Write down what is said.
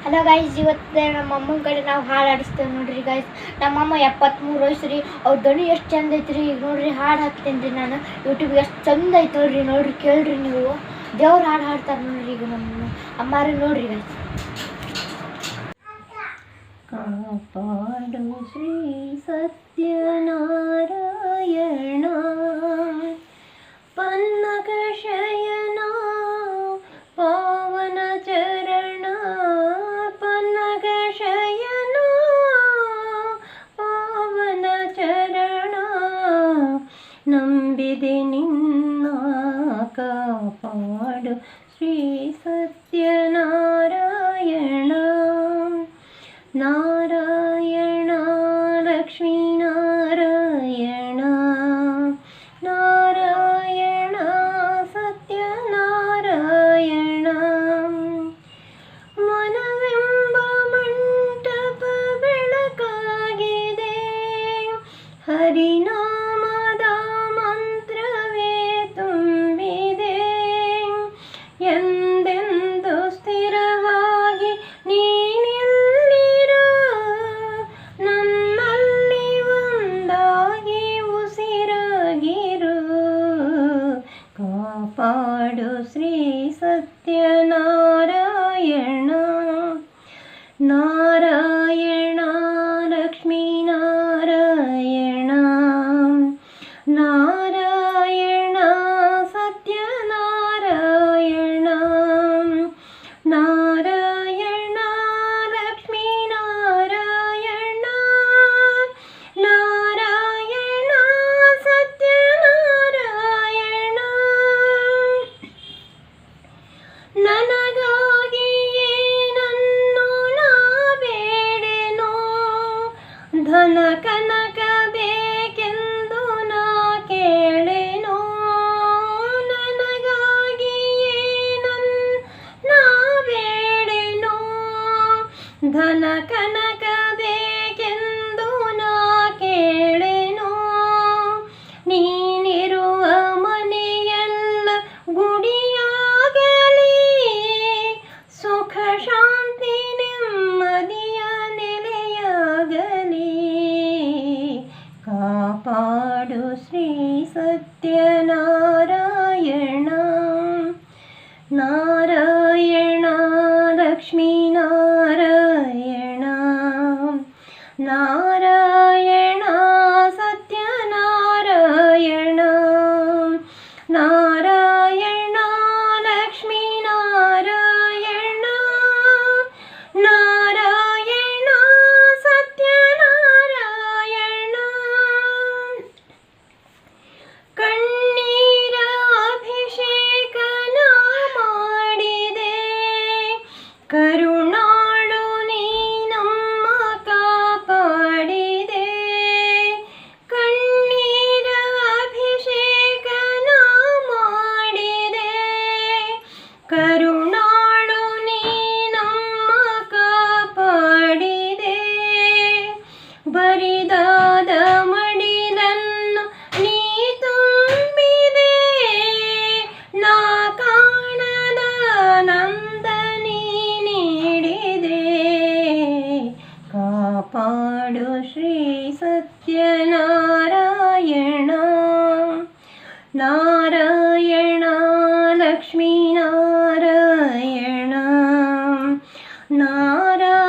Hello guys, ಇವತ್ತು ನಮ್ಮ ಅಮ್ಮನ ಕಡೆ ನಾವು ಹಾಡು ಆಡಿಸ್ತೇವೆ ನೋಡ್ರಿ ಗೈಸ್. ನಮ್ಮಮ್ಮ 73 ವಯಸ್ಸು ರೀ. ಅವ್ರ ಧ್ವನಿ ಎಷ್ಟು ಚಂದ ಐತ್ರಿ. ಈಗ ನೋಡ್ರಿ ಹಾಡು ಹಾಕ್ತೇನೆ ರೀ ನಾನು ಯೂಟ್ಯೂಬ್ಗೆ. ಎಷ್ಟು ಚಂದ ಐತೆ ನೋಡ್ರಿ. ನೋಡ್ರಿ ಕೇಳ್ರಿ ನೀವು. ದೇವ್ರ ಹಾಡು ಹಾಡ್ತಾರೆ ನೋಡ್ರಿ ಈಗ ನಮ್ಮ ಅಮ್ಮಾರು. ನೋಡ್ರಿ ಗೈಸ್. ಕಾಪಾಡು ಶ್ರೀ ಸತ್ಯನಾರಾಯಣ ಪನ್ನಗ ಶಯನ ಪಾವನ ಚರಣ, ಪನ್ನಗ ಶಯನ ಪಾವನ ಚರಣ, ನಂಬಿದೆ ನಿನ್ನ ಕಾಪಾಡು ಶ್ರೀ ಸತ್ಯನಾರಾಯಣ. ನಾರಾಯಣ ಲಕ್ಷ್ಮೀ ನಾರಾಯಣ, ನಾರಾಯಣ ಸತ್ಯನಾರಾಯಣ. ಮನವೆಂಬ ಮಂಟಪ ಬೆಳಕಾಗಿದೆ, ಹರಿನಾಮದ ಮಂತ್ರವೇ ತುಂಬಿದೆ. ಎಂದೆಂದು ಸ್ಥಿರವಾಗಿ ನೀನಿಲ್ಲಿರು, ನನ್ನಲ್ಲಿ ಒಂದಾಗಿ ಉಸಿರಾಗಿರು. ಕಾಪಾಡು ಶ್ರೀ ಸತ್ಯನಾರಾಯಣ. ನಾರಾಯಣ ಲಕ್ಷ್ಮೀ ನಾರಾಯಣ, ನಾರಾಯಣ ಸತ್ಯನಾರಾಯಣ, ನಾರಾಯಣ ಲಕ್ಷ್ಮೀ ನಾರಾಯಣ, ನಾರಾಯಣ ಸತ್ಯನಾರಾಯಣ. ನನಗಾಗಿಯೇ ನನ್ನು ನಾ ಬೇಡೆನೋ, ಧನ ಕನಕ ಬೇಕೆಂದು ನಾ ಕೇಳೆನೋ. ನನಗಾಗಿಯೇ ನಾ ಬೇಡೆನೋ, ಧನ ಕನಕ ಬೇಕೆಂದು ನಾ ಕೇಳೆನೋ. ನೀನಿರುವ ಮನೆಯೆಲ್ಲ ಗುಡಿಯಾಗಲಿ, ಸುಖ ಶಾಂತಿ ನೆಮ್ಮದಿಯ ನೆಲೆಯಾಗಲಿ. ಕಾಪಾಡು ಶ್ರೀ ಸತ್ಯನಾರಾಯಣ. ನಾರಾಯಣ ಲಕ್ಷ್ಮೀ ನಾರಾಯಣ, ನಾರಾಯಣ ಸತ್ಯನಾರಾಯಣ, ನಾರಾಯಣ ಲಕ್ಷ್ಮೀ ನಾರಾಯಣ, ನಾರಾಯಣ ಸತ್ಯನಾರಾಯಣ. ಕಣ್ಣೀರ ಅಭಿಷೇಕನ ಮಾಡಿದೆ, ಕರುಣಾಳು ನೀ ನಮ್ಮ ಕಾಪಾಡಿದೆ. ಕಣ್ಣೀರ ಅಭಿಷೇಕನ ಮಾಡಿದೆ, ಕರುಣಾಳು ನೀ ನಮ್ಮ ಕಾಪಾಡಿದೆ. ಬರಿದಾದ ಮಡಿಲನ್ನು ನೀ ತುಂಬಿದೆ, ನಾ ಕಾಣದ ನಂದ ನೀ ನೀಡಿದೆ. ಕಾಪಾಡು ಶ್ರೀ ಸತ್ಯನಾರಾಯಣ. ನಾರಾಯಣ ಲಕ್ಷ್ಮೀ ನಾರಾಯಣ, ನಾರಾಯಣ